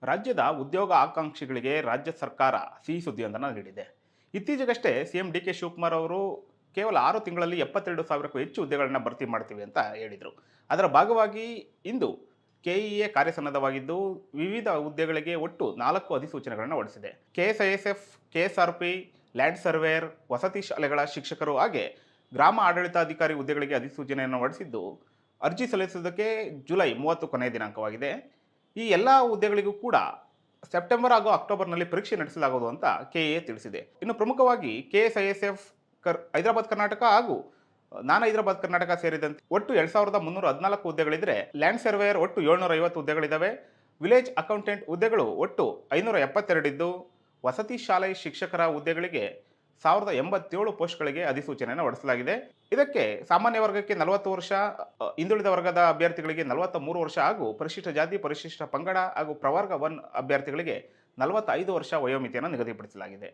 ರಾಜ್ಯದ ಉದ್ಯೋಗ ಆಕಾಂಕ್ಷಿಗಳಿಗೆ ರಾಜ್ಯ ಸರ್ಕಾರ ಸಿಹಿ ಸುದ್ದಿಯೊಂದನ್ನು ನೀಡಿದೆ. ಇತ್ತೀಚೆಗಷ್ಟೇ ಸಿಎಂ ಡಿ ಕೆ ಶಿವಕುಮಾರ್ ಅವರು ಕೇವಲ 6 ತಿಂಗಳಲ್ಲಿ 72,000ಕ್ಕೂ ಹೆಚ್ಚು ಹುದ್ದೆಗಳನ್ನು ಭರ್ತಿ ಮಾಡ್ತೀವಿ ಅಂತ ಹೇಳಿದರು. ಅದರ ಭಾಗವಾಗಿ ಇಂದು ಕೆಇಎ ಕಾರ್ಯಸನ್ನದ್ಧವಾಗಿದ್ದು ವಿವಿಧ ಹುದ್ದೆಗಳಿಗೆ ಒಟ್ಟು 4 ಅಧಿಸೂಚನೆಗಳನ್ನು ಹೊರಡಿಸಿದೆ. ಕೆಎಸ್ಐಎಸ್ಎಫ್, ಕೆಎಸ್ಆರ್ಪಿ, ಲ್ಯಾಂಡ್ ಸರ್ವೇಯರ್, ವಸತಿ ಶಾಲೆಗಳ ಶಿಕ್ಷಕರು ಹಾಗೆ ಗ್ರಾಮ ಆಡಳಿತಾಧಿಕಾರಿ ಹುದ್ದೆಗಳಿಗೆ ಅಧಿಸೂಚನೆಯನ್ನು ಹೊರಡಿಸಿದ್ದು, ಅರ್ಜಿ ಸಲ್ಲಿಸುವುದಕ್ಕೆ ಜುಲೈ 30 ಕೊನೆಯ ದಿನಾಂಕವಾಗಿದೆ. ಈ ಎಲ್ಲ ಹುದ್ದೆಗಳಿಗೂ ಕೂಡ ಸೆಪ್ಟೆಂಬರ್ ಹಾಗೂ ಅಕ್ಟೋಬರ್ನಲ್ಲಿ ಪರೀಕ್ಷೆ ನಡೆಸಲಾಗುವುದು ಅಂತ ಕೆಎ ತಿಳಿಸಿದೆ. ಇನ್ನು ಪ್ರಮುಖವಾಗಿ ಕೆಎಸ್ಐಎಸ್ಎಫ್ ಹೈದರಾಬಾದ್ ಕರ್ನಾಟಕ ಹಾಗೂ ನಾನ್ ಹೈದರಾಬಾದ್ ಕರ್ನಾಟಕ ಸೇರಿದಂತೆ ಒಟ್ಟು 2,314 ಹುದ್ದೆಗಳಿದ್ರೆ, ಲ್ಯಾಂಡ್ ಸರ್ವೇಯರ್ ಒಟ್ಟು 750 ಹುದ್ದೆಗಳಿದ್ದಾವೆ. ವಿಲೇಜ್ ಅಕೌಂಟೆಂಟ್ ಹುದ್ದೆಗಳು ಒಟ್ಟು 572 ಇದ್ದು, ವಸತಿ ಶಾಲೆ ಶಿಕ್ಷಕರ ಹುದ್ದೆಗಳಿಗೆ 1,087 ಪೋಸ್ಟ್ಗಳಿಗೆ ಅಧಿಸೂಚನೆಯನ್ನು ಹೊರಡಿಸಲಾಗಿದೆ. ಇದಕ್ಕೆ ಸಾಮಾನ್ಯ ವರ್ಗಕ್ಕೆ 40 ವರ್ಷ, ಹಿಂದುಳಿದ ವರ್ಗದ ಅಭ್ಯರ್ಥಿಗಳಿಗೆ 43 ವರ್ಷ ಹಾಗೂ ಪರಿಶಿಷ್ಟ ಜಾತಿ, ಪರಿಶಿಷ್ಟ ಪಂಗಡ ಹಾಗೂ ಪ್ರವರ್ಗ 1 ಅಭ್ಯರ್ಥಿಗಳಿಗೆ 45 ವರ್ಷ ವಯೋಮಿತಿಯನ್ನು ನಿಗದಿಪಡಿಸಲಾಗಿದೆ.